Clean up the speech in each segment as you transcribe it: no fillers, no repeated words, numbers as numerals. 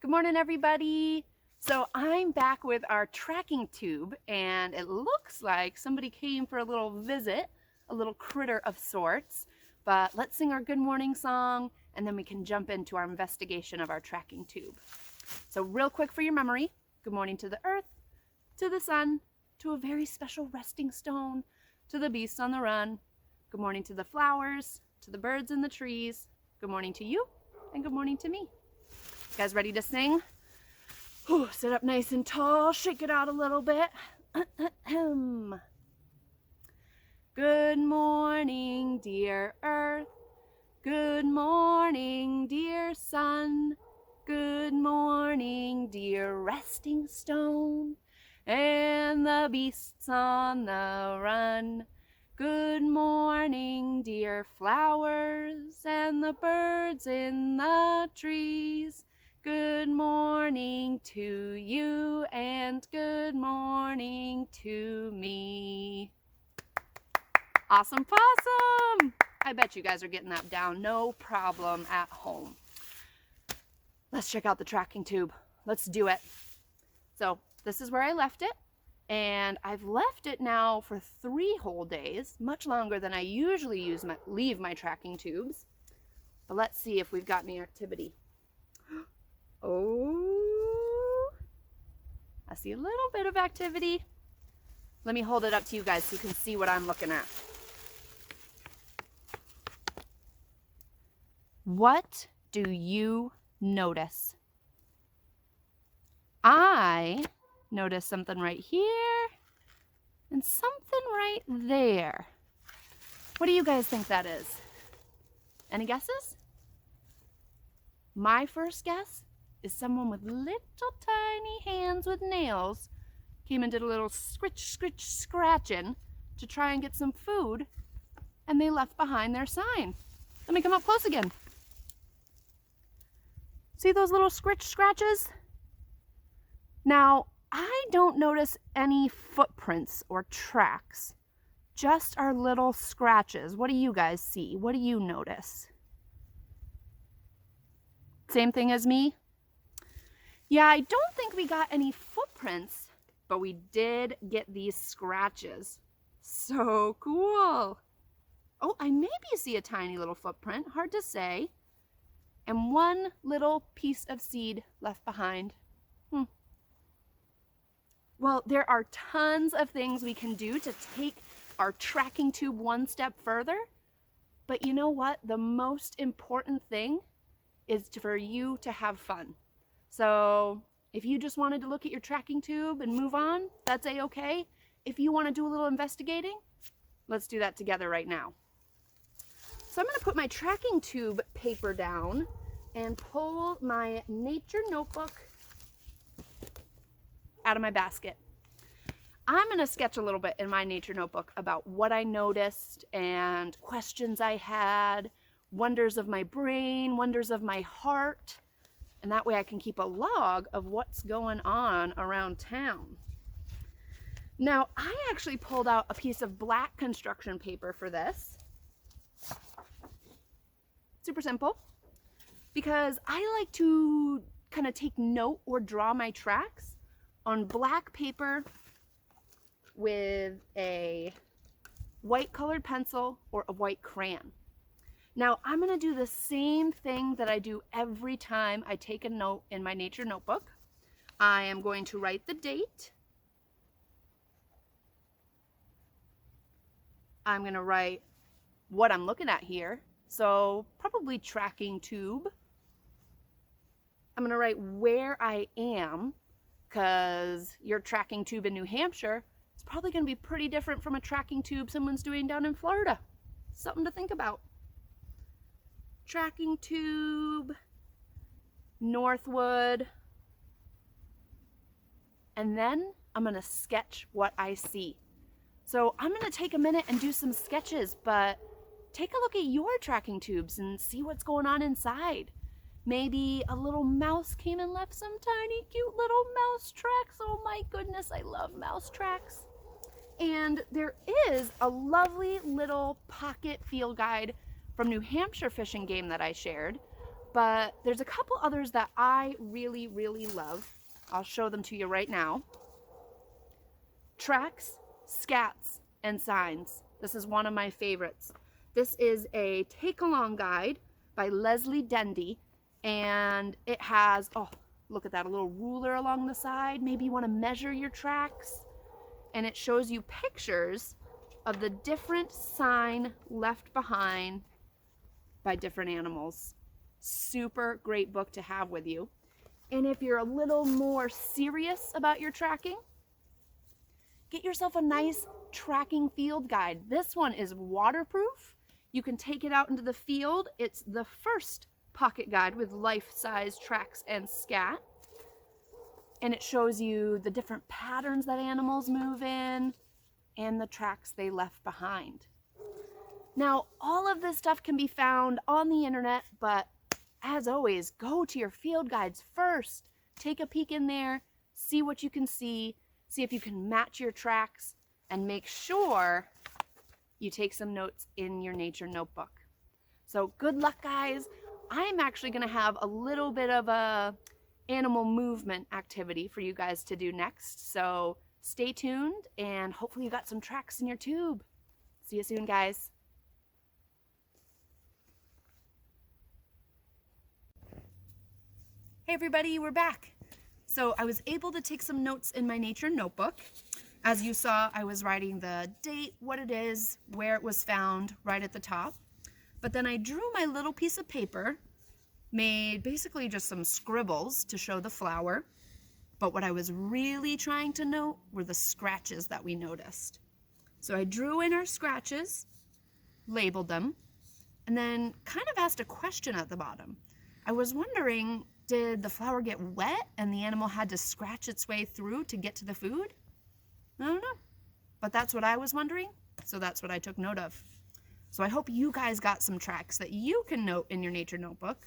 Good morning, everybody. So I'm back with our tracking tube, and it looks like somebody came for a little visit, a little critter of sorts. But let's sing our good morning song, and then we can jump into our investigation of our tracking tube. So real quick for your memory, good morning to the earth, to the sun, to a very special resting stone, to the beasts on the run. Good morning to the flowers, to the birds in the trees. Good morning to you, and good morning to me. You guys ready to sing? Ooh, sit up nice and tall, shake it out a little bit. Good morning, dear earth. Good morning, dear sun. Good morning, dear resting stone, and the beasts on the run. Good morning, dear flowers, and the birds in the trees. Good morning to you, and good morning to me. Awesome possum! I bet you guys are getting that down, no problem at home. Let's check out the tracking tube. Let's do it. So this is where I left it, and I've left it now for 3 whole days, much longer than I usually leave my tracking tubes. But let's see if we've got any activity. Oh, I see a little bit of activity. Let me hold it up to you guys so you can see what I'm looking at. What do you notice? I notice something right here and something right there. What do you guys think that is? Any guesses? My first guess is someone with little tiny hands with nails came and did a little scratching to try and get some food, and they left behind their sign. Let me come up close again. See those little scratches? Now, I don't notice any footprints or tracks, just our little scratches. What do you guys see? What do you notice? Same thing as me? Yeah, I don't think we got any footprints, but we did get these scratches. So cool. Oh, I maybe see a tiny little footprint, hard to say. And one little piece of seed left behind. Well, there are tons of things we can do to take our tracking tube one step further. But you know what? The most important thing is for you to have fun. So if you just wanted to look at your tracking tube and move on, that's a-okay. If you want to do a little investigating, let's do that together right now. So I'm going to put my tracking tube paper down and pull my nature notebook out of my basket. I'm going to sketch a little bit in my nature notebook about what I noticed and questions I had, wonders of my brain, wonders of my heart, and that way I can keep a log of what's going on around town. Now, I actually pulled out a piece of black construction paper for this. Super simple, because I like to kind of take note or draw my tracks on black paper with a white colored pencil or a white crayon. Now, I'm going to do the same thing that I do every time I take a note in my nature notebook. I am going to write the date. I'm going to write what I'm looking at here. So probably tracking tube. I'm going to write where I am, because your tracking tube in New Hampshire is probably going to be pretty different from a tracking tube someone's doing down in Florida. Something to think about. Tracking tube, Northwood, and then I'm going to sketch what I see. So I'm going to take a minute and do some sketches, but take a look at your tracking tubes and see what's going on inside. Maybe a little mouse came and left some tiny cute little mouse tracks. Oh my goodness, I love mouse tracks. And there is a lovely little pocket field guide from New Hampshire Fish and Game that I shared But there's a couple others that I really, really love. I'll show them to you right now. Tracks, scats, and signs. This is one of my favorites. This is a take-along guide by Leslie Dendy, and it has, oh, look at that, a little ruler along the side. Maybe you want to measure your tracks. And it shows you pictures of the different sign left behind by different animals. Super great book to have with you. And if you're a little more serious about your tracking, get yourself a nice tracking field guide. This one is waterproof. You can take it out into the field. It's the first pocket guide with life-size tracks and scat. And it shows you the different patterns that animals move in and the tracks they left behind. Now, all of this stuff can be found on the internet, but as always, go to your field guides first. Take a peek in there, see what you can see if you can match your tracks, and make sure you take some notes in your nature notebook. So good luck, guys. I'm actually going to have a little bit of a animal movement activity for you guys to do next. So stay tuned, and hopefully you got some tracks in your tube. See you soon, guys. Hey everybody, we're back. So I was able to take some notes in my nature notebook. As you saw, I was writing the date, what it is, where it was found, right at the top. But then I drew my little piece of paper, made basically just some scribbles to show the flower. But what I was really trying to note were the scratches that we noticed. So I drew in our scratches, labeled them, and then kind of asked a question at the bottom. I was wondering, did the flower get wet and the animal had to scratch its way through to get to the food? I don't know, but that's what I was wondering, so that's what I took note of. So I hope you guys got some tracks that you can note in your nature notebook.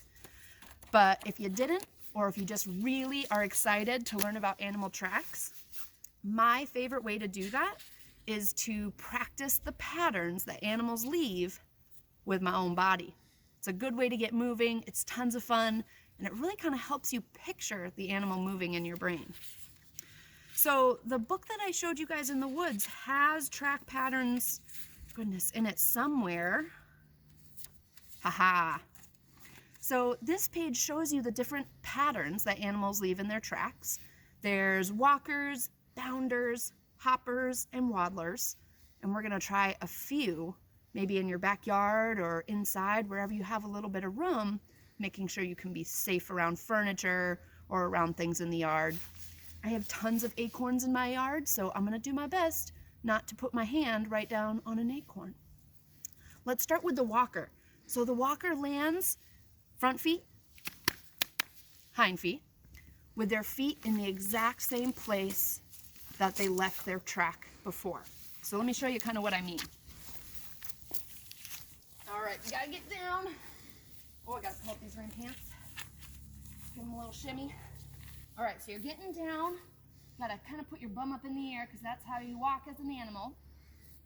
But if you didn't, or if you just really are excited to learn about animal tracks, my favorite way to do that is to practice the patterns that animals leave with my own body. It's a good way to get moving, it's tons of fun, and it really kind of helps you picture the animal moving in your brain. So the book that I showed you guys in the woods has track patterns, goodness, in it somewhere. Haha. So this page shows you the different patterns that animals leave in their tracks. There's walkers, bounders, hoppers, and waddlers. And we're gonna try a few, maybe in your backyard or inside, wherever you have a little bit of room, making sure you can be safe around furniture or around things in the yard. I have tons of acorns in my yard, so I'm gonna do my best not to put my hand right down on an acorn. Let's start with the walker. So the walker lands front feet, hind feet, with their feet in the exact same place that they left their track before. So let me show you kind of what I mean. All right, you gotta get down. Oh, I gotta pull up these rain pants. Give them a little shimmy. All right, so you're getting down. You gotta kind of put your bum up in the air because that's how you walk as an animal.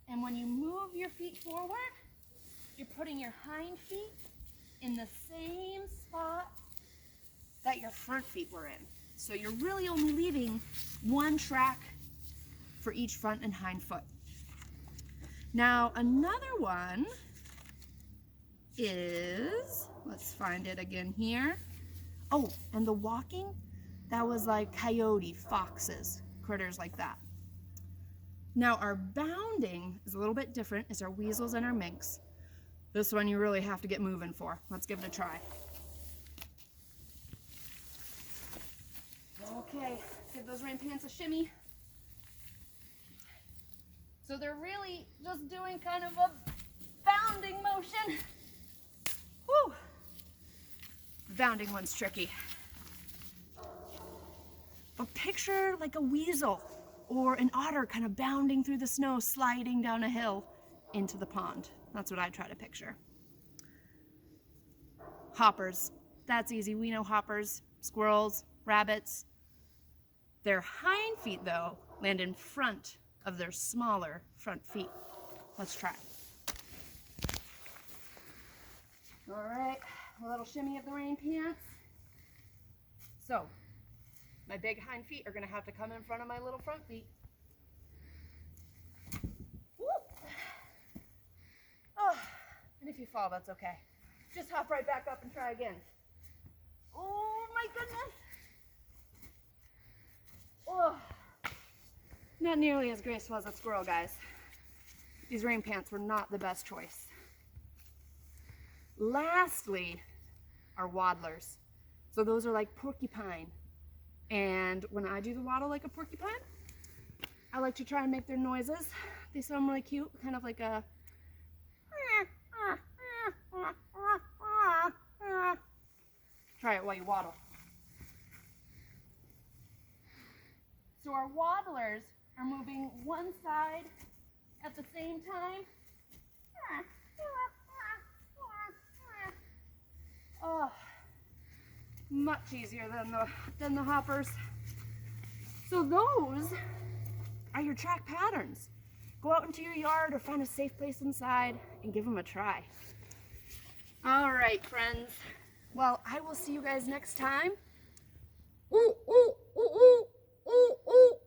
And when you move your feet forward, you're putting your hind feet in the same spot that your front feet were in. So you're really only leaving one track for each front and hind foot. Now, another one is, let's find it again here. Oh, and the walking, that was like coyote, foxes, critters like that. Now our bounding is a little bit different. It's our weasels and our minks. This one you really have to get moving for. Let's give it a try. Okay, give those rain pants a shimmy. So they're really just doing kind of a bounding motion. Woo! The bounding one's tricky. But picture like a weasel or an otter kind of bounding through the snow, sliding down a hill into the pond. That's what I try to picture. Hoppers, that's easy. We know hoppers, squirrels, rabbits. Their hind feet, though, land in front of their smaller front feet. Let's try. All right, a little shimmy of the rain pants. So my big hind feet are going to have to come in front of my little front feet. Oh, and if you fall, that's okay. Just hop right back up and try again. Oh my goodness. Oh, not nearly as graceful as a squirrel, guys. These rain pants were not the best choice. Lastly are waddlers. So those are like porcupine. And when I do the waddle like a porcupine, I like to try and make their noises. They sound really cute, kind of like a try it while you waddle. So our waddlers are moving one side at the same time. Oh, much easier than the hoppers. So those are your track patterns. Go out into your yard or find a safe place inside and give them a try. All right, friends. Well, I will see you guys next time. Ooh, ooh, ooh, ooh, ooh, ooh.